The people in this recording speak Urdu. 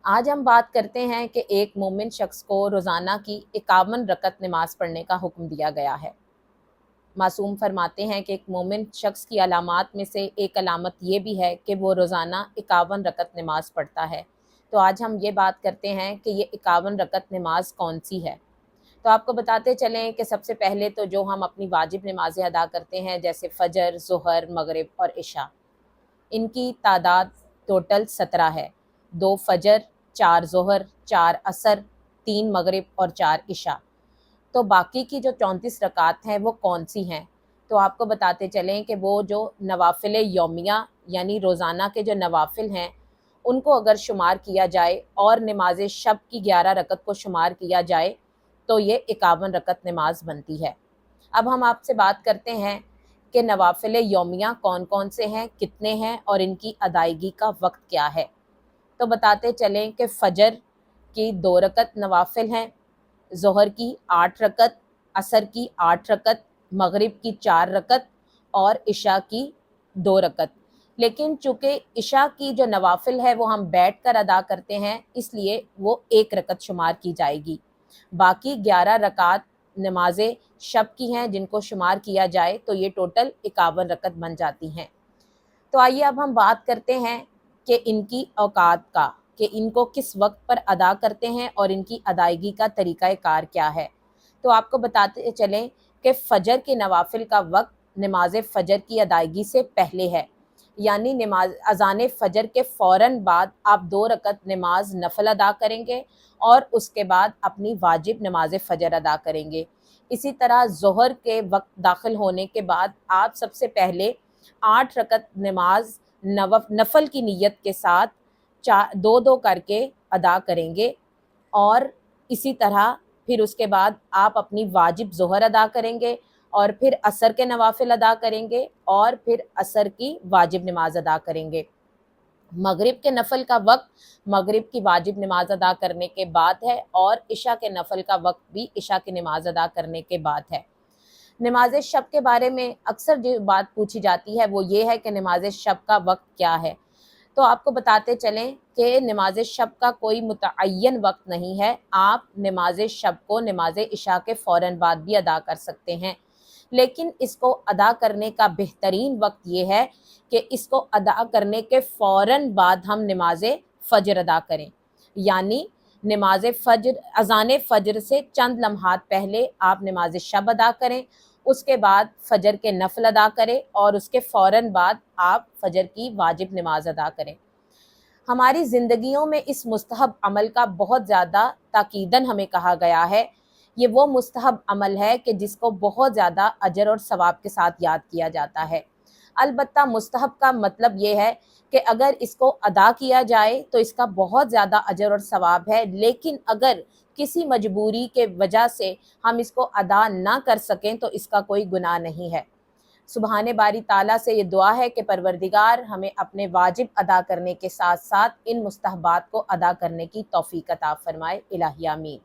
آج ہم بات کرتے ہیں کہ ایک مومن شخص کو روزانہ کی 51 رکعت نماز پڑھنے کا حکم دیا گیا ہے۔ معصوم فرماتے ہیں کہ ایک مومن شخص کی علامات میں سے ایک علامت یہ بھی ہے کہ وہ روزانہ 51 رکعت نماز پڑھتا ہے۔ تو آج ہم یہ بات کرتے ہیں کہ یہ 51 رکعت نماز کون سی ہے۔ تو آپ کو بتاتے چلیں کہ سب سے پہلے تو جو ہم اپنی واجب نمازیں ادا کرتے ہیں جیسے فجر، ظہر، مغرب اور عشاء، ان کی تعداد ٹوٹل 17 ہے۔ 2 فجر، 4 ظہر، 4 عصر، 3 مغرب اور 4 عشاء۔ تو باقی کی جو 34 رکعات ہیں وہ کون سی ہیں؟ تو آپ کو بتاتے چلیں کہ وہ جو نوافل یومیہ یعنی روزانہ کے جو نوافل ہیں ان کو اگر شمار کیا جائے اور نماز شب کی 11 رکعت کو شمار کیا جائے تو یہ 51 رکعت نماز بنتی ہے۔ اب ہم آپ سے بات کرتے ہیں کہ نوافل یومیہ کون کون سے ہیں، کتنے ہیں اور ان کی ادائیگی کا وقت کیا ہے۔ تو بتاتے چلیں کہ فجر کی 2 رکعت نوافل ہیں، ظہر کی 8 رکعت، عصر کی 8 رکعت، مغرب کی 4 رکعت اور عشاء کی 2 رکعت۔ لیکن چونکہ عشاء کی جو نوافل ہے وہ ہم بیٹھ کر ادا کرتے ہیں اس لیے وہ 1 رکعت شمار کی جائے گی۔ باقی 11 رکعات نمازیں شب کی ہیں جن کو شمار کیا جائے تو یہ ٹوٹل 51 رکعت بن جاتی ہیں۔ تو آئیے اب ہم بات کرتے ہیں کہ ان کی اوقات کا، کہ ان کو کس وقت پر ادا کرتے ہیں اور ان کی ادائیگی کا طریقہ کار کیا ہے۔ تو آپ کو بتاتے چلیں کہ فجر کے نوافل کا وقت نماز فجر کی ادائیگی سے پہلے ہے، یعنی نماز اذان فجر کے فوراً بعد آپ 2 رکعت نماز نفل ادا کریں گے اور اس کے بعد اپنی واجب نماز فجر ادا کریں گے۔ اسی طرح ظہر کے وقت داخل ہونے کے بعد آپ سب سے پہلے 8 رکعت نماز نفل کی نیت کے ساتھ 2 کر کے ادا کریں گے، اور اسی طرح پھر اس کے بعد آپ اپنی واجب ظہر ادا کریں گے اور پھر عصر کے نوافل ادا کریں گے اور پھر عصر کی واجب نماز ادا کریں گے۔ مغرب کے نفل کا وقت مغرب کی واجب نماز ادا کرنے کے بعد ہے اور عشاء کے نفل کا وقت بھی عشاء کی نماز ادا کرنے کے بعد ہے۔ نماز شب کے بارے میں اکثر جو بات پوچھی جاتی ہے وہ یہ ہے کہ نماز شب کا وقت کیا ہے۔ تو آپ کو بتاتے چلیں کہ نماز شب کا کوئی متعین وقت نہیں ہے، آپ نماز شب کو نماز عشاء کے فوراً بعد بھی ادا کر سکتے ہیں، لیکن اس کو ادا کرنے کا بہترین وقت یہ ہے کہ اس کو ادا کرنے کے فوراً بعد ہم نماز فجر ادا کریں، یعنی نماز فجر اذان فجر سے چند لمحات پہلے آپ نماز شب ادا کریں، اس کے بعد فجر کے نفل ادا کریں اور اس کے فوراً بعد آپ فجر کی واجب نماز ادا کریں۔ ہماری زندگیوں میں اس مستحب عمل کا بہت زیادہ تاکیداً ہمیں کہا گیا ہے۔ یہ وہ مستحب عمل ہے کہ جس کو بہت زیادہ اجر اور ثواب کے ساتھ یاد کیا جاتا ہے۔ البتہ مستحب کا مطلب یہ ہے کہ اگر اس کو ادا کیا جائے تو اس کا بہت زیادہ اجر اور ثواب ہے، لیکن اگر کسی مجبوری کے وجہ سے ہم اس کو ادا نہ کر سکیں تو اس کا کوئی گناہ نہیں ہے۔ سبحان باری تعالیٰ سے یہ دعا ہے کہ پروردگار ہمیں اپنے واجب ادا کرنے کے ساتھ ساتھ ان مستحبات کو ادا کرنے کی توفیق عطا فرمائے۔ الہی آمین۔